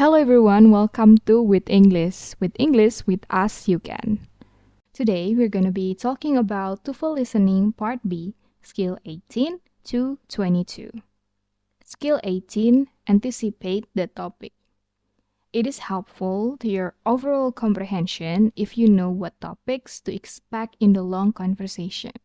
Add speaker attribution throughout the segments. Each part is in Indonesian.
Speaker 1: Hello everyone, welcome to With English. With English, with us you can. Today we're going to be talking about TOEFL Listening Part B, Skill 18 to 22. Skill 18, anticipate the topic. It is helpful to your overall comprehension if you know what topics to expect in the long conversation.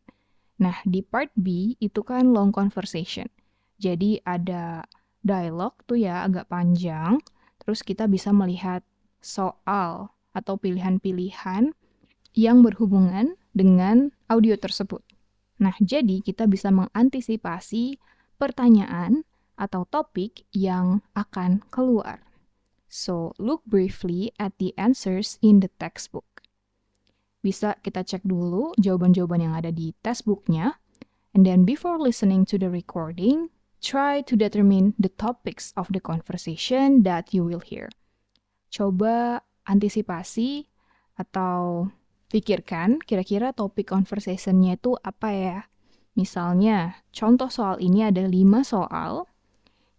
Speaker 1: Nah, di part B itu kan long conversation. Jadi ada dialog tuh ya agak panjang. Terus kita bisa melihat soal atau pilihan-pilihan yang berhubungan dengan audio tersebut. Nah, jadi kita bisa mengantisipasi pertanyaan atau topik yang akan keluar. So, look briefly at the answers in the textbook. Bisa kita cek dulu jawaban-jawaban yang ada di textbooknya, and then before listening to the recording, try to determine the topics of the conversation that you will hear. Coba antisipasi atau pikirkan kira-kira topik conversation-nya itu apa ya. Misalnya, contoh soal ini ada 5 soal.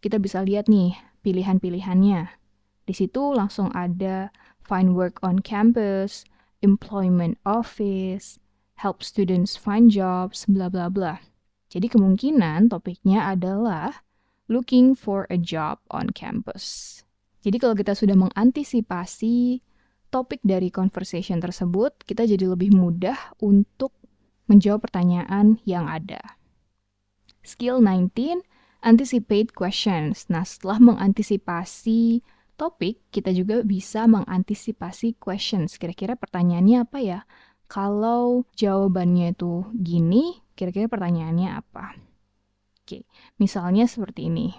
Speaker 1: Kita bisa lihat nih pilihan-pilihannya. Di situ langsung ada find work on campus, employment office, help students find jobs, bla bla bla. Jadi kemungkinan topiknya adalah looking for a job on campus. Jadi kalau kita sudah mengantisipasi topik dari conversation tersebut, kita jadi lebih mudah untuk menjawab pertanyaan yang ada. Skill 19, anticipate questions. Nah, setelah mengantisipasi topik, kita juga bisa mengantisipasi questions. Kira-kira pertanyaannya apa ya? Kalau jawabannya itu gini, kira-kira pertanyaannya apa? Oke, misalnya seperti ini.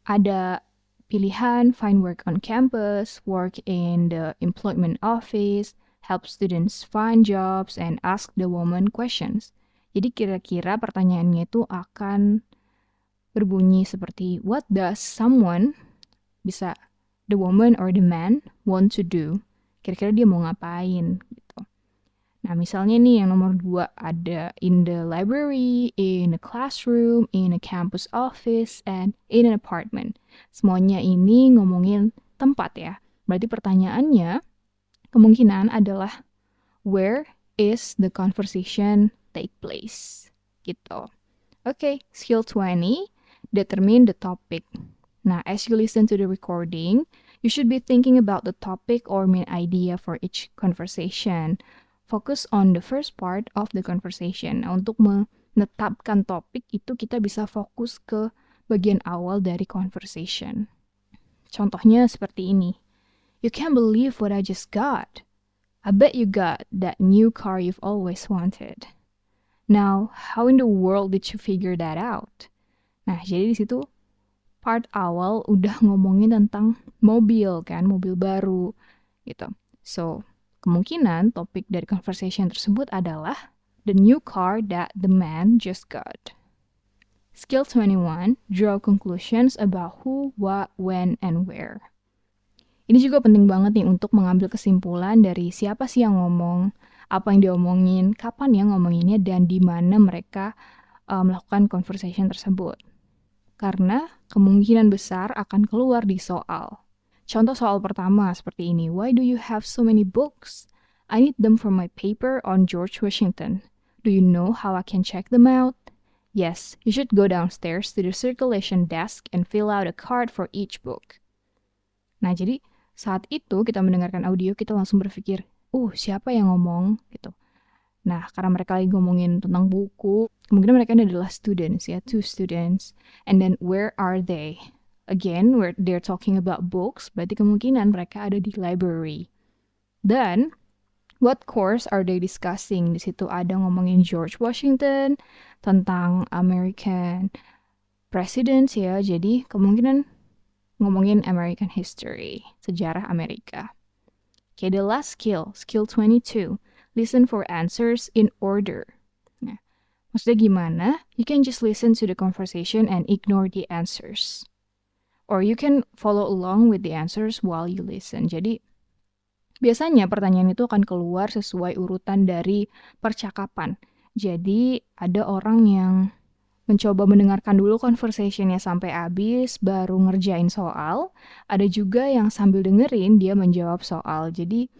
Speaker 1: Ada pilihan find work on campus, work in the employment office, help students find jobs, and ask the woman questions. Jadi kira-kira pertanyaannya itu akan berbunyi seperti what does someone, bisa the woman or the man, want to do. Kira-kira dia mau ngapain gitu. Nah, misalnya nih yang nomor 2 ada in the library, in a classroom, in a campus office, and in an apartment. Semuanya ini ngomongin tempat ya. Berarti pertanyaannya kemungkinan adalah where is the conversation take place? Gitu. Okay, skill 20, determine the topic. Nah, as you listen to the recording, you should be thinking about the topic or main idea for each conversation. Focus on the first part of the conversation. Nah, untuk menetapkan topik itu kita bisa fokus ke bagian awal dari conversation. Contohnya seperti ini. You can't believe what I just got. I bet you got that new car you've always wanted. Now, how in the world did you figure that out? Nah, jadi di situ part awal udah ngomongin tentang mobil kan, mobil baru gitu. So, kemungkinan topik dari conversation tersebut adalah the new car that the man just got. Skill 21, draw conclusions about who, what, when, and where. Ini juga penting banget nih untuk mengambil kesimpulan dari siapa sih yang ngomong, apa yang diomongin, kapan yang ngomonginnya, dan di mana mereka melakukan conversation tersebut. Karena kemungkinan besar akan keluar di soal. Contoh soal pertama seperti ini. Why do you have so many books? I need them for my paper on George Washington. Do you know how I can check them out? Yes, you should go downstairs to the circulation desk and fill out a card for each book. Nah, jadi saat itu kita mendengarkan audio, kita langsung berpikir, siapa yang ngomong? Gitu. Nah, karena mereka lagi ngomongin tentang buku, kemungkinan mereka ini adalah students ya, 2 students. And then, where are they? Again, where they're talking about books, berarti kemungkinan mereka ada di library. Dan, what course are they discussing? Di situ ada ngomongin George Washington, tentang American presidents ya, jadi kemungkinan ngomongin American history, sejarah Amerika. Okay, the last skill, skill 22. Listen for answers in order. Nah, maksudnya gimana? You can just listen to the conversation and ignore the answers. Or you can follow along with the answers while you listen. Jadi, biasanya pertanyaan itu akan keluar sesuai urutan dari percakapan. Jadi, ada orang yang mencoba mendengarkan dulu conversation-nya sampai habis, baru ngerjain soal. Ada juga yang sambil dengerin, dia menjawab soal. Jadi,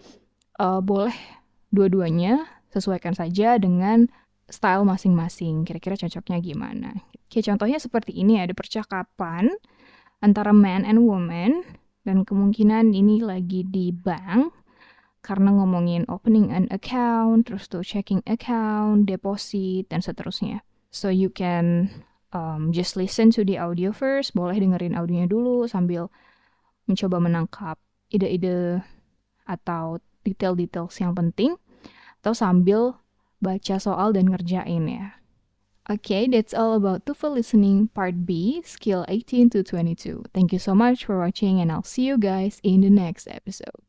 Speaker 1: boleh dua-duanya, sesuaikan saja dengan style masing-masing. Kira-kira cocoknya gimana? Oke, contohnya seperti ini, ada percakapan antara man and woman, dan kemungkinan ini lagi di bank, karena ngomongin opening an account, terus tuh checking account, deposit, dan seterusnya. So you can just listen to the audio first, boleh dengerin audionya dulu sambil mencoba menangkap ide-ide atau detail-details yang penting, atau sambil baca soal dan ngerjain ya. Okay, that's all about TOEFL listening part B, skill 18 to 22. Thank you so much for watching and I'll see you guys in the next episode.